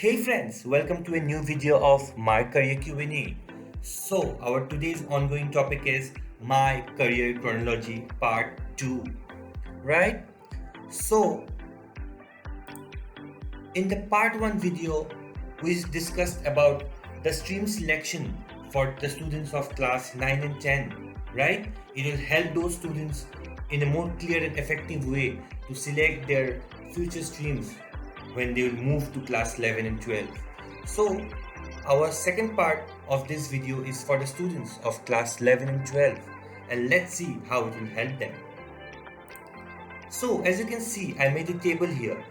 Hey friends, welcome to a new video of my career Q&A. So, our today's ongoing topic is my career chronology part 2, right? So, in the part 1 video, we discussed about the stream selection for the students of class 9 and 10, right? It will help those students in a more clear and effective way to select their future streams when they will move to class 11 and 12. So, our second part of this video is for the students of class 11 and 12, and let's see how it will help them. So as you can see, I made a table here.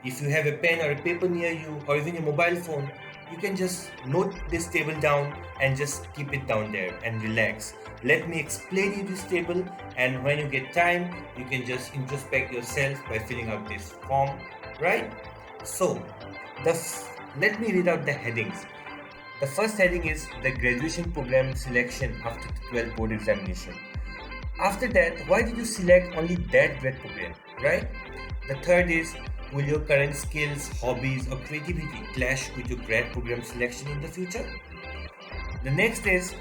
If you have a pen or a paper near you or even a mobile phone, you can just note this table down and just keep it down there and relax. Let me explain you this table, and when you get time, you can just introspect yourself by filling out this form, right? So, let me read out the headings. The first heading is the graduation program selection after the 12 board examination. After that, why did you select only that grad program, right? The third is, will your current skills, hobbies, or creativity clash with your grad program selection in the future? The next is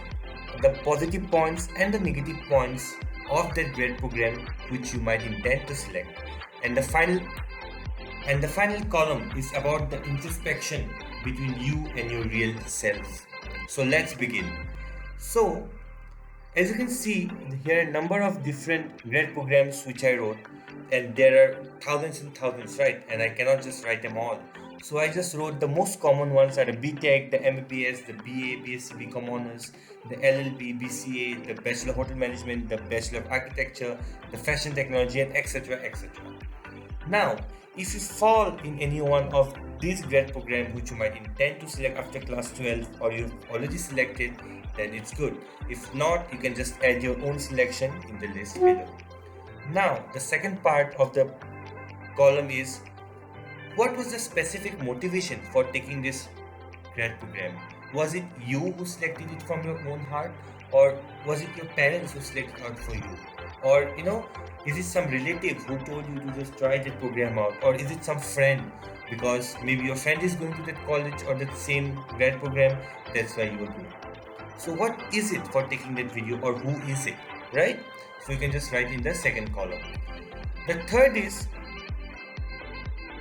the positive points and the negative points of that grad program which you might intend to select. And the final column is about the introspection between you and your real self. So let's begin. So as you can see, here are a number of different grad programs which I wrote, and there are thousands and thousands, right? And I cannot just write them all. So I just wrote the most common ones are the BTech, the MBBS, the BA, BSc BCom honors, the LLB, BCA, the Bachelor of Hotel Management, the Bachelor of Architecture, the Fashion Technology, and etc. etc. Now, if you fall in any one of these grad programs which you might intend to select after class 12 or you've already selected, then it's good. If not, you can just add your own selection in the list below. Now, the second part of the column is, what was the specific motivation for taking this grad program? Was it you who selected it from your own heart, or was it your parents who selected out for you? Or is it some relative who told you to just try that program out, or is it some friend because maybe your friend is going to that college or that same grad program, that's why you are going? So what is it for taking that video, or who is it, right? So you can just write in the second column. The third is,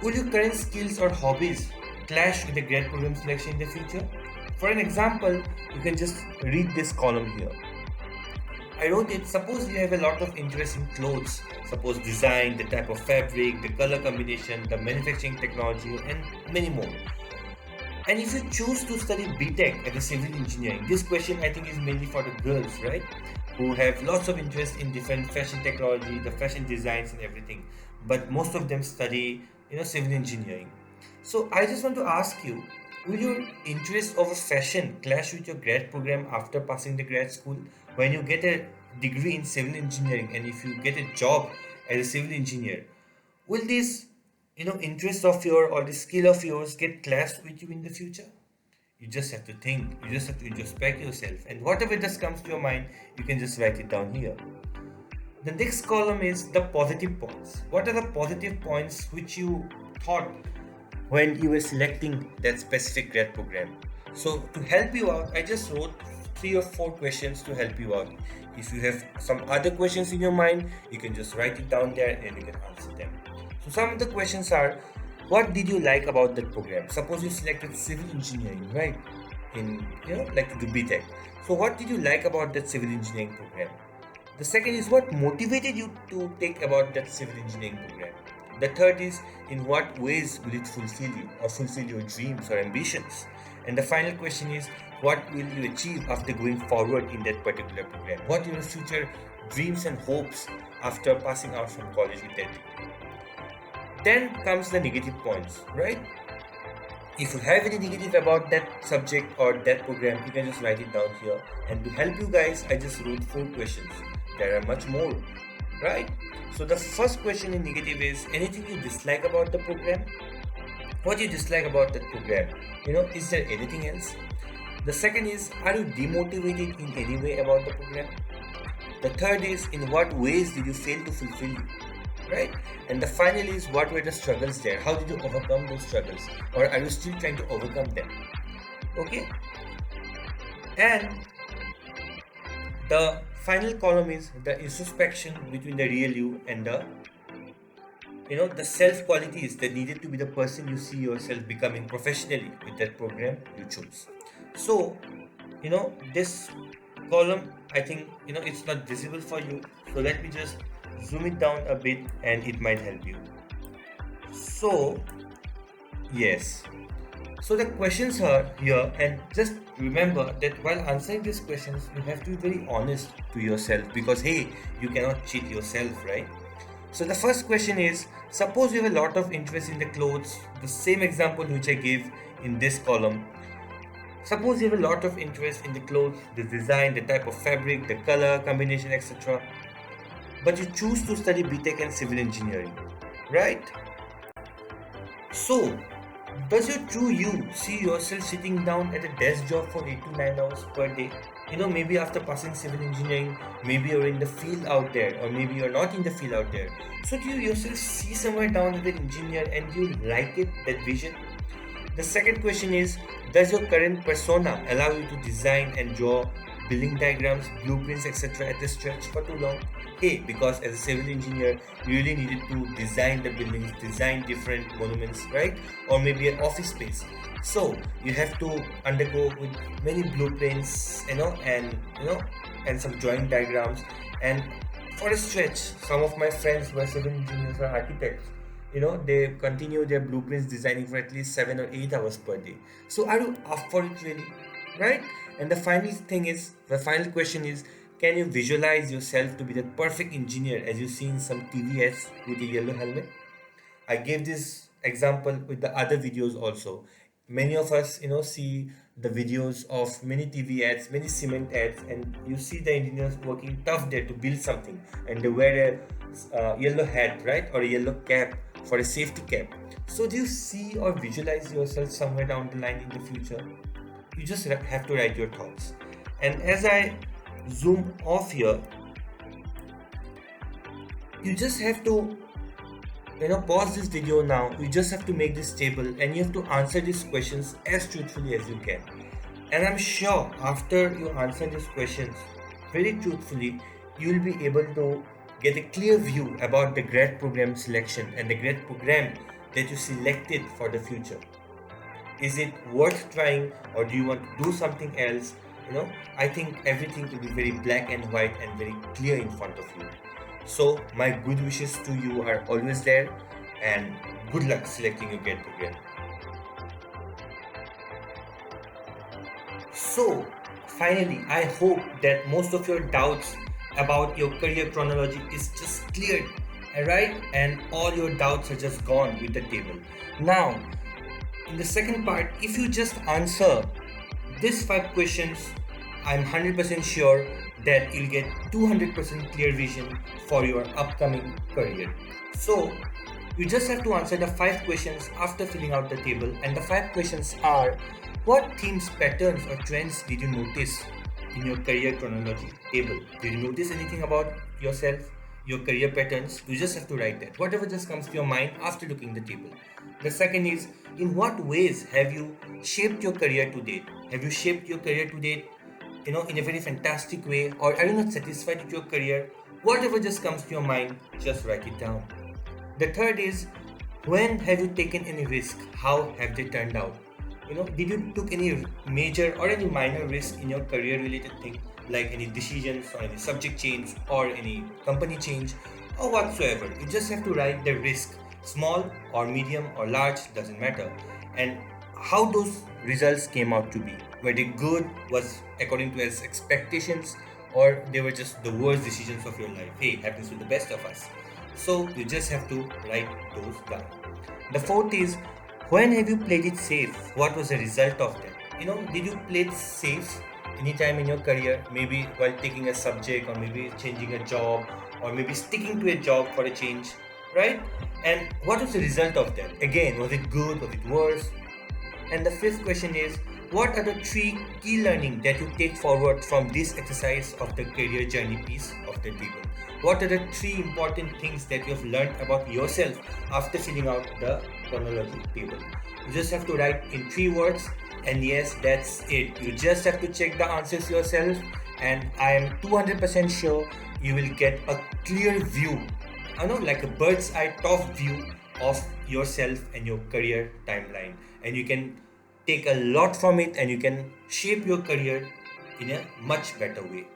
will your current skills or hobbies clash with the grad program selection in the future? For an example, you can just read this column here. I wrote it, suppose you have a lot of interest in clothes, suppose design, the type of fabric, the color combination, the manufacturing technology, and many more. And if you choose to study BTech as a civil engineering, this question I think is mainly for the girls, right? Who have lots of interest in different fashion technology, the fashion designs and everything. But most of them study, civil engineering. So I just want to ask you, will your interest over fashion clash with your grad program after passing the grad school? When you get a degree in civil engineering and if you get a job as a civil engineer, will this interest of your or the skill of yours get clashed with you in the future? You just have to think, you just have to introspect yourself, and whatever just comes to your mind, you can just write it down here. The next column is the positive points. What are the positive points which you thought when you were selecting that specific grad program? So to help you out, I just wrote 3 or 4 questions to help you out. If you have some other questions in your mind, you can just write it down there and you can answer them. So some of the questions are, what did you like about that program? Suppose you selected civil engineering, right? In like to do BTech. So what did you like about that civil engineering program? The second is, what motivated you to take about that civil engineering program? The third is, in what ways will it fulfill you or fulfill your dreams or ambitions? And the final question is, what will you achieve after going forward in that particular program? What are your future dreams and hopes after passing out from college with that degree? Then comes the negative points, right? If you have any negative about that subject or that program, you can just write it down here. And to help you guys, I just wrote 4 questions. There are much more, right? So the first question in negative is, anything you dislike about the program? What do you dislike about that program? Is there anything else? The second is, are you demotivated in any way about the program? The third is, in what ways did you fail to fulfill you? right? And the final is, what were the struggles there? How did you overcome those struggles? Or are you still trying to overcome them? Okay. And the final column is the introspection between the real you and the self qualities that needed to be the person you see yourself becoming professionally with that program you choose. So, this column, I think, it's not visible for you. So let me just zoom it down a bit and it might help you. So, yes. So the questions are here, and just remember that while answering these questions, you have to be very honest to yourself, because hey, you cannot cheat yourself, right? So the first question is, suppose you have a lot of interest in the clothes, the same example which I gave in this column. Suppose you have a lot of interest in the clothes, the design, the type of fabric, the color combination, etc. But you choose to study BTech and civil engineering, right? So, does your true you see yourself sitting down at a desk job for 8 to 9 hours per day? Maybe after passing civil engineering, maybe you're in the field out there, or maybe you're not in the field out there. So, do you yourself see somewhere down as an engineer and do you like it, that vision? The second question is, does your current persona allow you to design and draw building diagrams, blueprints, etc. at a stretch for too long? Hey, because as a civil engineer, you really needed to design the buildings, design different monuments, right? Or maybe an office space. So you have to undergo with many blueprints, and some drawing diagrams. And for a stretch, some of my friends who are civil engineers or architects, they continue their blueprints designing for at least 7 or 8 hours per day. So are you up for it really, right? And the final question is, can you visualize yourself to be the perfect engineer as you see in some TV ads with a yellow helmet? I gave this example with the other videos also. Many of us, see the videos of many TV ads, many cement ads, and you see the engineers working tough there to build something, and they wear a yellow hat, right, or a yellow cap for a safety cap. So, do you see or visualize yourself somewhere down the line in the future? You just have to write your thoughts. And as I zoom off here, you just have to pause this video now. You just have to make this table and you have to answer these questions as truthfully as you can. And I'm sure after you answer these questions very truthfully, you will be able to get a clear view about the grad program selection and the grad program that you selected for the future. Is it worth trying, or do you want to do something else? I think everything will be very black and white and very clear in front of you. So my good wishes to you are always there, and good luck selecting your grad program. So finally, I hope that most of your doubts about your career chronology is just cleared, right? And all your doubts are just gone with the table. Now, in the second part, if you just answer these 5 questions, I'm 100% sure that you'll get 200% clear vision for your upcoming career. So, you just have to answer the 5 questions after filling out the table, and the 5 questions are: what themes, patterns, or trends did you notice in your career chronology table? Did you notice anything about yourself, your career patterns? You just have to write that. Whatever just comes to your mind after looking at the table. The second is, in what ways have you shaped your career to date? Have you shaped your career to date, in a very fantastic way, or are you not satisfied with your career? Whatever just comes to your mind, just write it down. The third is, when have you taken any risk? How have they turned out? Did you took any major or any minor risk in your career related thing, like any decisions or any subject change or any company change or whatsoever? You just have to write the risk, small or medium or large, doesn't matter, and how those results came out to be. Were they good, was according to as expectations, or they were just the worst decisions of your life? Hey, it happens with the best of us. So you just have to write those down. The fourth is, when have you played it safe? What was the result of that? Did you play it safe anytime in your career? Maybe while taking a subject, or maybe changing a job, or maybe sticking to a job for a change, right? And what was the result of that? Again, was it good? Was it worse? And the fifth question is, what are the 3 key learning that you take forward from this exercise of the career journey piece of the table? What are the three important things that you have learned about yourself after filling out the chronology table? You just have to write in 3 words, and yes, that's it. You just have to check the answers yourself, and I am 200% sure you will get a clear view, like a bird's eye top view of yourself and your career timeline. And you can take a lot from it, and you can shape your career in a much better way.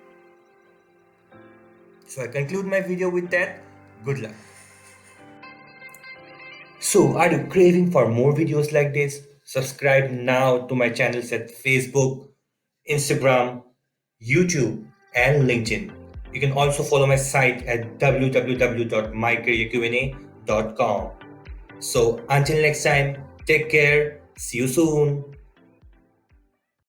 So I conclude my video with that. Good luck. So, are you craving for more videos like this? Subscribe now to my channels at Facebook, Instagram, YouTube, and LinkedIn. You can also follow my site at www.mycareerqna.com. So, until next time, take care. See you soon.